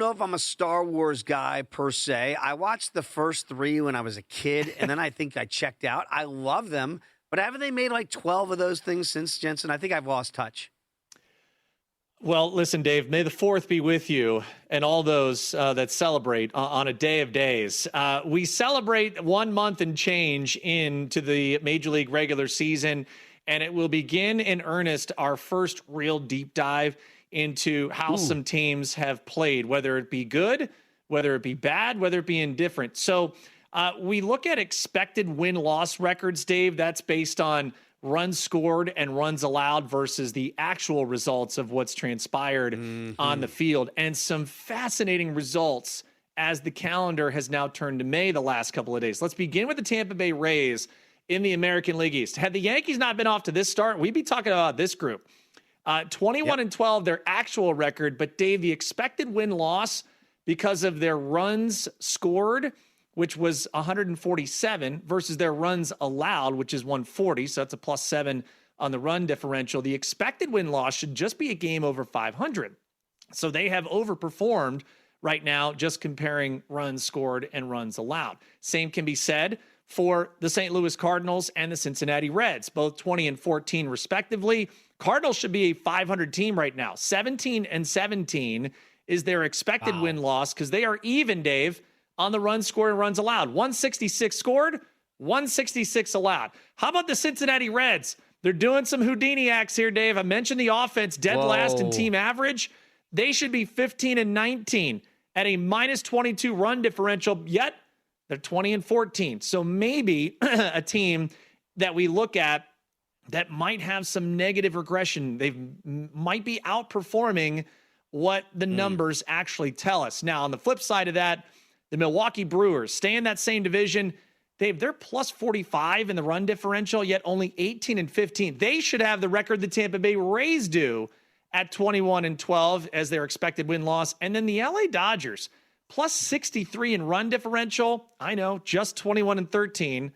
know if I'm a Star Wars guy per se. I watched the first 3 when I was a kid, and then I think I checked out. I love them, but haven't they made like 12 of those things since, Jensen? I think I've lost touch. Well, listen, Dave, may the 4th be with you and all those that celebrate on a day of days. We celebrate 1 month and change into the Major League regular season, and it will begin in earnest our first real deep dive into how some teams have played, whether it be good, whether it be bad, whether it be indifferent. So we look at expected win-loss records, Dave. That's based on runs scored and runs allowed versus the actual results of what's transpired on the field. And some fascinating results as the calendar has now turned to May the last couple of days. Let's begin with the Tampa Bay Rays in the American League East. Had the Yankees not been off to this start, we'd be talking about this group. 21-12, their actual record, but Dave, the expected win-loss because of their runs scored, which was 147 versus their runs allowed, which is 140. So that's a +7 on the run differential. The expected win-loss should just be a game over 500. So they have overperformed right now, just comparing runs scored and runs allowed. Same can be said for the St. Louis Cardinals and the Cincinnati Reds, both 20-14 respectively. Cardinals should be a 500 team right now. 17-17 is their expected win-loss because they are even, Dave, on the runs scored and runs allowed. 166 scored, 166 allowed. How about the Cincinnati Reds? They're doing some Houdini acts here, Dave. I mentioned the offense, dead last in team average. They should be 15-19 at a -22 run differential, yet they're 20-14. So maybe a team that we look at that might have some negative regression. They might be outperforming what the numbers actually tell us. Now, on the flip side of that, the Milwaukee Brewers stay in that same division. Dave, they're +45 in the run differential, yet only 18-15. They should have the record the Tampa Bay Rays do at 21-12 as their expected win-loss. And then the LA Dodgers, +63 in run differential. I know, just 21-13.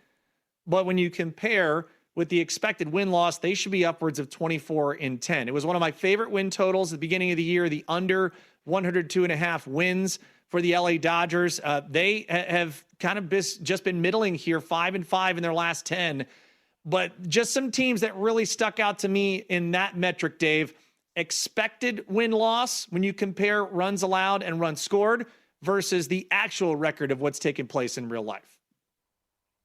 But when you compare with the expected win-loss, they should be upwards of 24-10. It was one of my favorite win totals at the beginning of the year, the under 102.5 wins for the LA Dodgers. They have kind of just been middling here, 5-5 in their last 10. But just some teams that really stuck out to me in that metric, Dave. Expected win-loss when you compare runs allowed and runs scored versus the actual record of what's taken place in real life.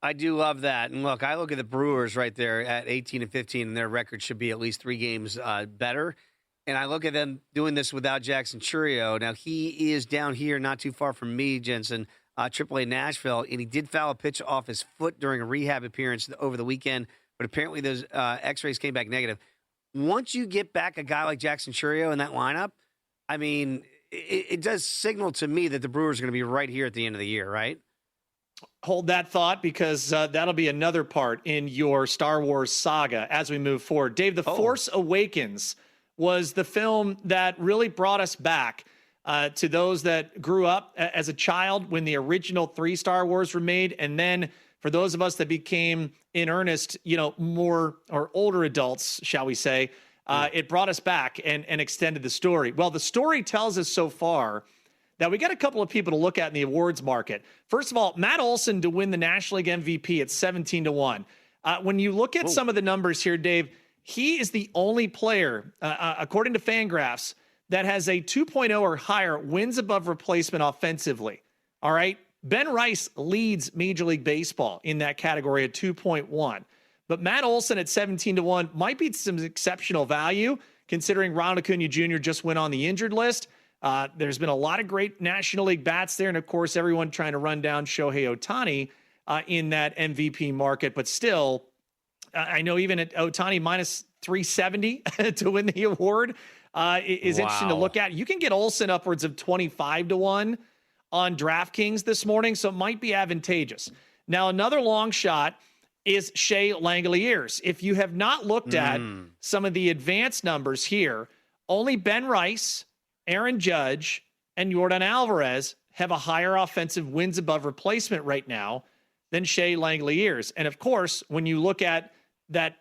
I do love that. And look, I look at the Brewers right there at 18-15, and their record should be at least 3 games better. And I look at them doing this without Jackson Chourio. Now, he is down here not too far from me, Jensen, AAA Nashville, and he did foul a pitch off his foot during a rehab appearance over the weekend, but apparently those x-rays came back negative. Once you get back a guy like Jackson Chourio in that lineup, I mean, it does signal to me that the Brewers are going to be right here at the end of the year, right? Hold that thought because that'll be another part in your Star Wars saga as we move forward. Dave, The Force Awakens was the film that really brought us back to those that grew up as a child when the original 3 Star Wars were made. And then for those of us that became in earnest, more or older adults, shall we say, it brought us back and extended the story. Well, the story tells us so far that we got a couple of people to look at in the awards market. First of all, Matt Olson to win the National League MVP at 17-1. When you look at some of the numbers here, Dave, he is the only player, according to Fangraphs, that has a 2.0 or higher wins above replacement offensively. All right. Ben Rice leads Major League Baseball in that category at 2.1. But Matt Olson at 17-1 might be some exceptional value, considering Ronald Acuna Jr. just went on the injured list. There's been a lot of great National League bats there. And, of course, everyone trying to run down Shohei Ohtani in that MVP market. But still, I know even at Ohtani -370 to win the award is interesting to look at. You can get Olson upwards of 25-1 on DraftKings this morning, so it might be advantageous. Now, another long shot is Shea Langeliers. If you have not looked at some of the advanced numbers here, only Ben Rice, Aaron Judge, and Yordan Alvarez have a higher offensive wins above replacement right now than Shea Langeliers. And, of course, when you look at that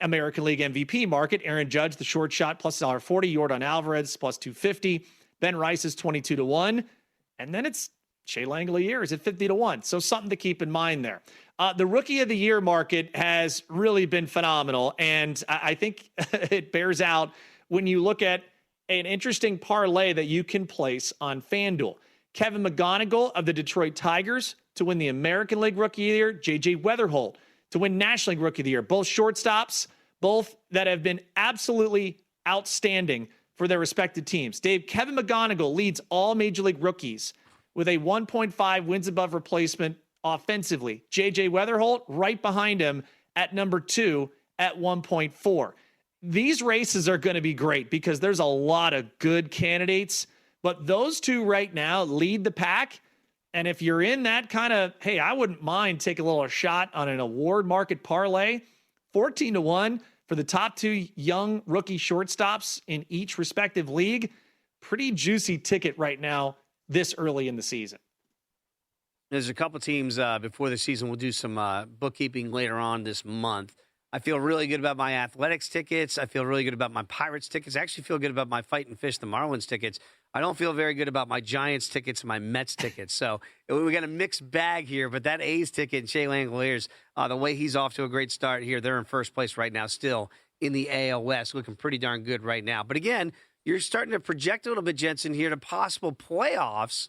American League MVP market, Aaron Judge, the short shot, +140, Yordan Alvarez, +250. Ben Rice is 22-1. And then it's Shea Langeliers is at 50-1. So something to keep in mind there. The rookie of the year market has really been phenomenal. And I think it bears out when you look at an interesting parlay that you can place on FanDuel. Kevin McGonigal of the Detroit Tigers to win the American League Rookie of the Year. J.J. Weatherholt to win National League Rookie of the Year. Both shortstops, both that have been absolutely outstanding for their respective teams. Dave, Kevin McGonigal leads all Major League rookies with a 1.5 wins above replacement offensively. J.J. Weatherholt right behind him at number 2 at 1.4. These races are going to be great because there's a lot of good candidates, but those two right now lead the pack. And if you're in that kind of, hey, I wouldn't mind taking a little shot on an award market parlay, 14-1 for the top 2 young rookie shortstops in each respective league. Pretty juicy ticket right now this early in the season. There's a couple teams before the season. We'll do some bookkeeping later on this month. I feel really good about my Athletics tickets. I feel really good about my Pirates tickets. I actually feel good about my Fight and Fish, the Marlins tickets. I don't feel very good about my Giants tickets and my Mets tickets. So we got a mixed bag here, but that A's ticket and Shea Langeliers, the way he's off to a great start here, they're in first place right now still in the AL West, looking pretty darn good right now. But again, you're starting to project a little bit, Jensen, here to possible playoffs.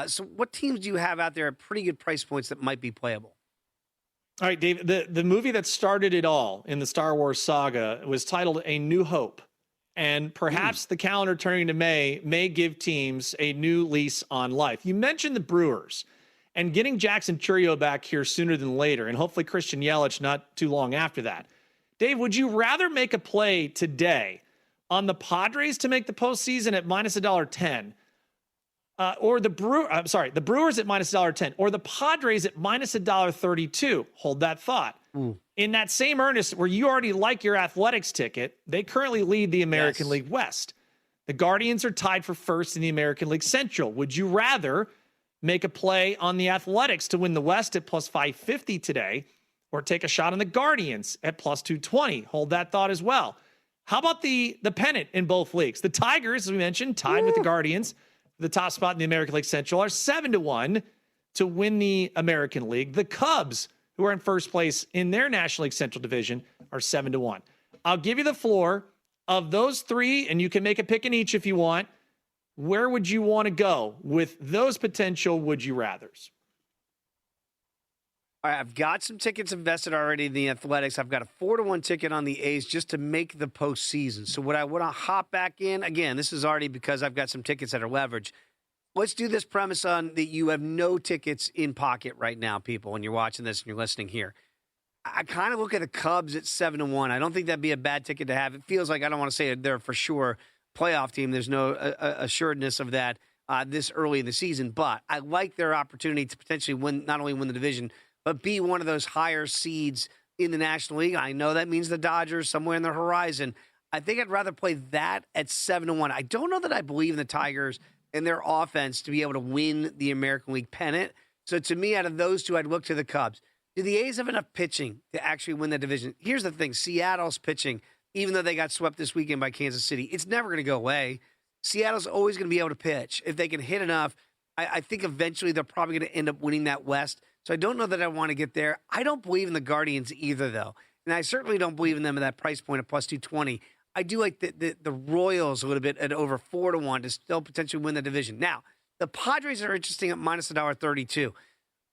So what teams do you have out there at pretty good price points that might be playable? All right, Dave, the movie that started it all in the Star Wars saga was titled A New Hope. And perhaps the calendar turning to may give teams a new lease on life. You mentioned the Brewers and getting Jackson Chourio back here sooner than later, and hopefully Christian Yelich not too long after that. Dave, would you rather make a play today on the Padres to make the postseason at minus $1.10, or the Brewers at minus $1.10, or the Padres at minus $1.32? Hold that thought. In that same earnest where you already like your Athletics ticket, they currently lead the American League West. The Guardians are tied for first in the American League Central. Would you rather make a play on the Athletics to win the West at plus 550 today, or take a shot on the Guardians at plus 220? Hold that thought as well. How about the pennant in both leagues? The Tigers, as we mentioned, tied with the Guardians, the top spot in the American League Central, are 7-1 to win the American League. The Cubs, who are in first place in their National League Central division, are 7-1. I'll give you the floor of those three, and you can make a pick in each if you want. Where would you want to go with those potential would you rathers? All right, I've got some tickets invested already in the Athletics. I've got a 4-1 ticket on the A's just to make the postseason. So would I want to hop back in? Again, this is already because I've got some tickets that are leveraged. Let's do this premise on that you have no tickets in pocket right now, people, when you're watching this and you're listening here. I kind of look at the Cubs at 7-1. I don't think that'd be a bad ticket to have. It feels like, I don't want to say they're for sure playoff team. There's no assuredness of that this early in the season, but I like their opportunity to potentially win, not only win the division, but be one of those higher seeds in the National League. I know that means the Dodgers somewhere in the horizon. I think I'd rather play that at 7-1. I don't know that I believe in the Tigers and their offense to be able to win the American League pennant. So to me, out of those two, I'd look to the Cubs. Do the A's have enough pitching to actually win the division? Here's the thing. Seattle's pitching, even though they got swept this weekend by Kansas City, it's never going to go away. Seattle's always going to be able to pitch. If they can hit enough, I think eventually they're probably going to end up winning that West. So I don't know that I want to get there. I don't believe in the Guardians either, though. And I certainly don't believe in them at that price point of plus 220. I do like the Royals a little bit at over 4-1 to still potentially win the division. Now, the Padres are interesting at minus $1.32.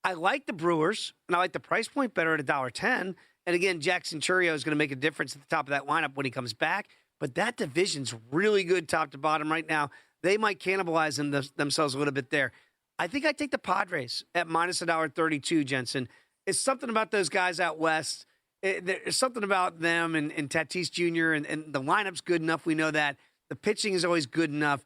I like the Brewers, and I like the price point better at $1.10. And again, Jackson Chourio is going to make a difference at the top of that lineup when he comes back. But that division's really good top to bottom right now. They might cannibalize themselves a little bit there. I think I'd take the Padres at minus $1.32, Jensen. It's something about those guys out west. There's something about them and Tatis Jr. And the lineup's good enough. We know that. The pitching is always good enough.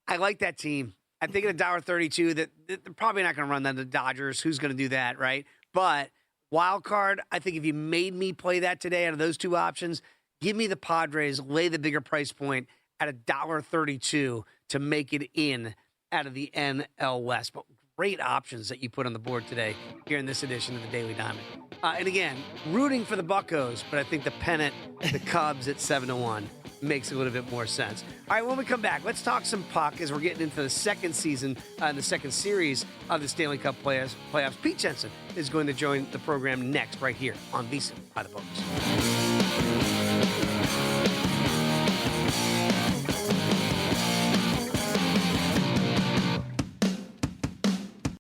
I like that team. I think at $1.32 that they're probably not going to run that to the Dodgers. Who's going to do that, right? But wild card, I think if you made me play that today out of those two options, give me the Padres, lay the bigger price point at $1.32 to make it in out of the NL West. But great options that you put on the board today here in this edition of the Daily Diamond. And again, rooting for the Buccos, but I think the pennant, the Cubs at 7-1 makes a little bit more sense. All right, when we come back, let's talk some puck as we're getting into the second season and the second series of the Stanley Cup playoffs. Pete Jensen is going to join the program next right here on VSiN by the Bucs.